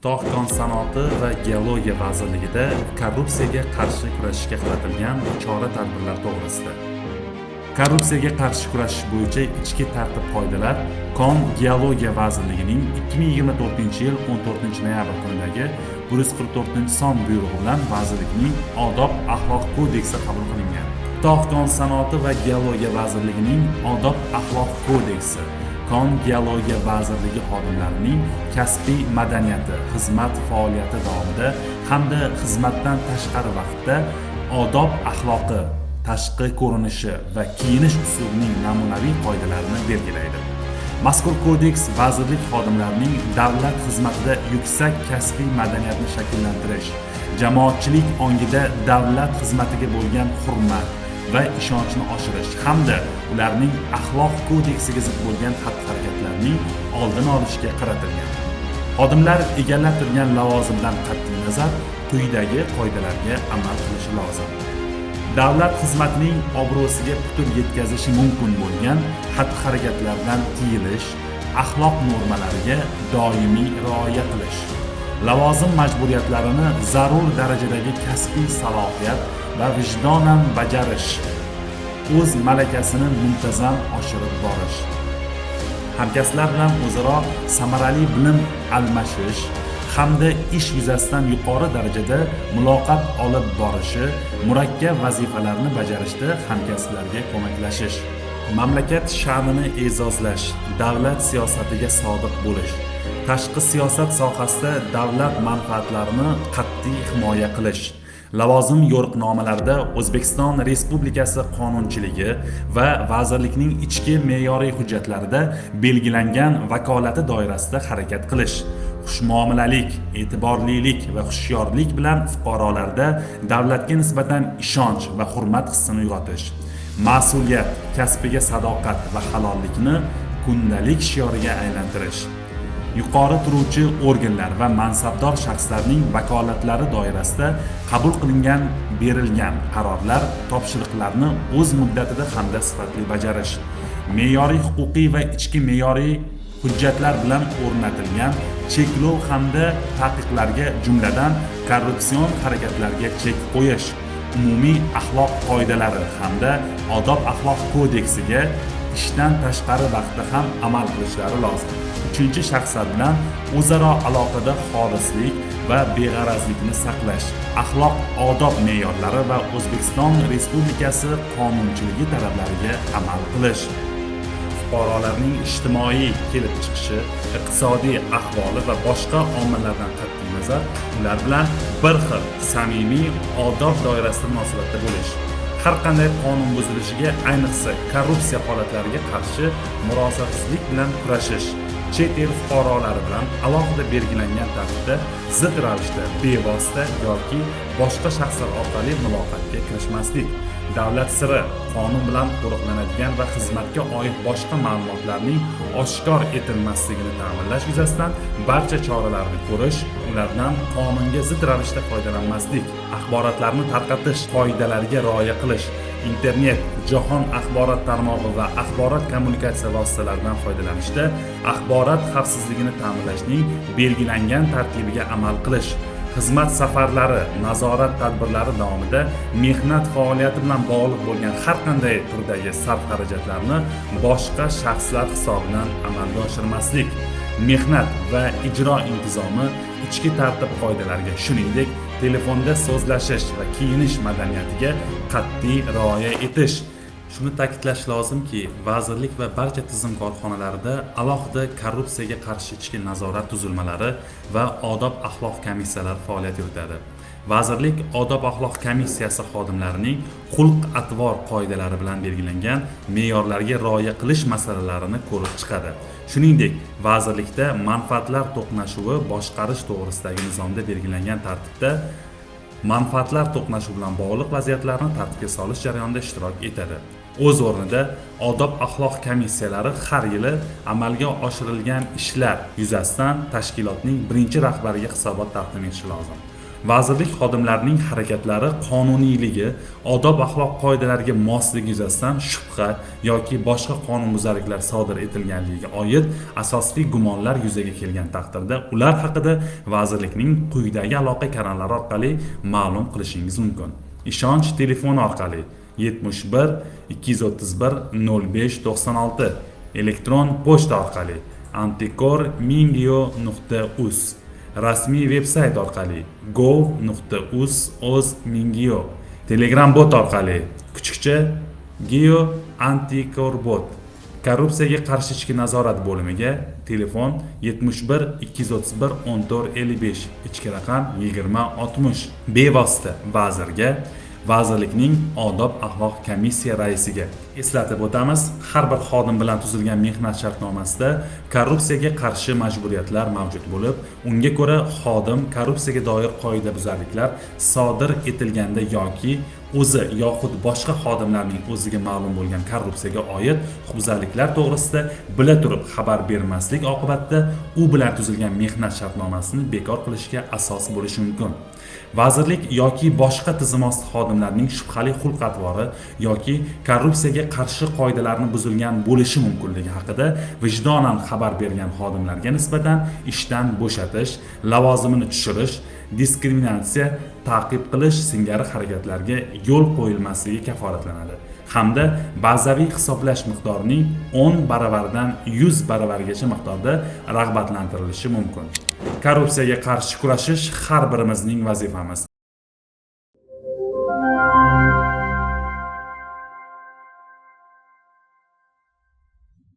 Tog' kon sanoati va geologiya vazirligida korrupsiyaga qarshi kurashishga qaratilgan chora-tadbirlar to'g'risida. Korrupsiyaga qarshi kurashish bo'yicha ichki tartib-qoidalar Kon geologiya vazirligining 2024-yil 14-noyabr kunidagi 144-son buyrug'i bilan vazirlikning odob-axloq kodeksi qabul qilingan. Tog' kon sanoati va geologiya vazirligining odob-axloq kodeksi Kon geologiya vazirligi xodimlarining kasbiy madaniyati, xizmat faoliyati davomida hamda xizmatdan tashqari vaqtda odob axloqi, tashqi ko'rinishi va kiyinish usulining namunaviy qoidalarini belgilaydi. Mazkur kodeks vazirlik xodimlarining davlat xizmatida yuksak kasbiy madaniyatni shakllantirish, jamoatchilik ongida davlat xizmatiga bo'lgan hurmat va ishonchni oshirish hamda ularning axloq kodeksiga zid bo'lgan xatti-harakatlarning oldini olishga qaratilgan. Xodimlar egallab turgan lavozimdan qat'iy nazar quyidagi qoidalarga amal qilishi lozim. Davlat xizmatining obro'siga putur yetkazishi mumkin bo'lgan xatti-harakatlardan tiyilish, axloq normalariga doimiy rioya qilish, lavozim majburiyatlarini zarur darajadagi kasbiy salohiyat va vijdonan bajarish, o'z malakasini muntazam oshirib borish, hamkasblar bilan o'zaro samarali bilim almashish hamda ish yuzasidan yuqori darajada muloqot olib borishi, murakkab vazifalarni bajarishda hamkasblarga ko'maklashish, mamlakat sha'nini e'zozlash, davlat siyosatiga sodiq bo'lish, tashqi siyosat sohasida davlat manfaatlarini qat'iy himoya qilish, lavozim yo'riqnomalarida O'zbekiston Respublikasi qonunchiligi va vazirlikning ichki me'yoriy hujjatlarida belgilangan vakolati doirasida harakat qilish, xushmuomalalik, e'tiborlilik va hushyorlik bilan fuqarolarda davlatga nisbatan ishonch va hurmat hissini uyg'otish, mas'uliyat, kasbiga sadoqat va halollikni kundalik shioriga aylantirish, yuqori turuvchi organlar va mansabdor shaxslarning vakolatlari doirasida qabul qilingan berilgan qarorlar, topshiriqlarni o'z muddatida hamda sifatli bajarish, me'yoriy huquqiy va ichki me'yoriy hujjatlar bilan o'rnatilgan cheklov hamda taqiqlarga, jumladan korrupsion harakatlarga chek qo'yish, umumiy axloq qoidalari hamda odob-axloq kodeksiga ishdan tashqari vaqtda ham amal qilishlari lozim. Uchinchi shaxslar bilan o'zaro aloqada xolislik va beg'arazlikni saqlash, axloq odob me'yorlari va O'zbekiston Respublikasi qonunchiligi talablariga amal qilish, fuqarolarning ijtimoiy kelib chiqishi, iqtisodiy ahvoli va boshqa omillardan qat'iy nazar ular bilan bir xil samimiy odob doirasida munosabatda bo'lish, har qanday qonun buzilishiga, ayniqsa korrupsiya holatlariga qarshi murosasizlik bilan kurashish, chet el fuqarolari bilan alohida belgilangan tartibda zid ravishda bevosita yoki boshqa shaxslar orqali muloqotga kirishmaslik, davlat siri, qonun bilan qo'riqlanadigan va xizmatga oid boshqa ma'lumotlarning oshkor etilmasligini ta'minlash yuzasidan barcha choralarni ko'rish, ulardan qonunga zid ravishda foydalanmaslik, axborotlarni tarqatish qoidalariga rioya qilish, internet, jahon axborot tarmog'i va axborot kommunikatsiya vositalaridan foydalanishda axborot xavfsizligini ta'minlashning belgilangan tartibiga amal qilish, xizmat safarlari, nazorat tadbirlari davomida mehnat faoliyati bilan bog'liq bo'lgan har qanday turdagi sarf-xarajatlarni boshqa shaxslar hisobidan amalga oshirmaslik, mehnat va ijro intizomi, ichki tartib qoidalariga, shuningdek telefonda so'zlashish va kiyinish madaniyatiga qat'iy rioya etish. Shuni ta'kidlash lozimki, vazirlik va barcha tizim korxonalarida alohida korrupsiyaga qarshi ichki nazorat tuzilmalari va odob-axloq komissiyalari faoliyat yuritadi. Vazirlik odob-axloq komissiyasi xodimlarining xulq-atvor qoidalari bilan belgilangan me'yorlarga rioya qilish masalalarini ko'rib chiqadi. Shuningdek, vazirlikda manfaatlar to'qnashuvi boshqarish to'g'risidagi nizomda belgilangan tartibda manfaatlar to'qnashuvi bilan bog'liq vaziyatlarni tartibga solish jarayonida ishtirok etadi. O'z o'rnida odob-axloq komissiyalari har yili amalga oshirilgan ishlar yuzasidan tashkilotning birinchi rahbariga hisobot taqdim etishi lozim. Vazirlik xodimlarining harakatlari qonuniyligi, odob-axloq qoidalariga mosligi yuzasidan shubha yoki boshqa qonunbuzarliklar sodir etilganligiga oid asosli gumonlar yuzaga kelgan taqdirda ular haqida vazirlikning quyidagi aloqa kanallari orqali ma'lum qilishingiz mumkin. Ishonch telefoni orqali 71 231 0596, elektron pochta orqali antikor.mingyo.uz, rasmiy veb-sayt orqali gov.uz/mingyo, Telegram bot orqali kuchukcha Geo Antikorbot, korrupsiyaga qarshi ichki nazorat bo'limiga telefon 71 231 1455, ichki raqam 2060, bevosita vazirga, vazirlikning odob axloq komissiya raisiga. Eslatib o'tamiz, har bir xodim bilan tuzilgan mehnat shartnomasida korrupsiyaga qarshi majburiyatlar mavjud bo'lib, unga ko'ra xodim korrupsiyaga doir qoidabuzarliklar sodir etilganda yoki o'zi yoxud boshqa xodimlarning o'ziga ma'lum bo'lgan korrupsiyaga oid huquqbuzarliklar to'g'risida bila turib xabar bermaslik oqibatida u bilan tuzilgan mehnat shartnomasini bekor qilishga asos bo'lishi mumkin. Vazirlik yoki boshqa tizim osti xodimlarining shubhali xulq-atvori yoki korrupsiyaga qarshi qoidalarni buzilgan bo'lishi mumkinligi haqida vijdonan xabar bergan xodimlarga nisbatan ishdan bo'shatish, lavozimini tushirish, diskriminatsiya, ta'qib qilish singari harakatlarga yo'l qo'yilmasligi kafolatlanadi hamda bazaviy hisoblash miqdorining 10 baravaridan 100 baravargacha miqdorda rag'batlantirilishi mumkin. Korrupsiyaga qarshi kurashish har birimizning vazifamiz.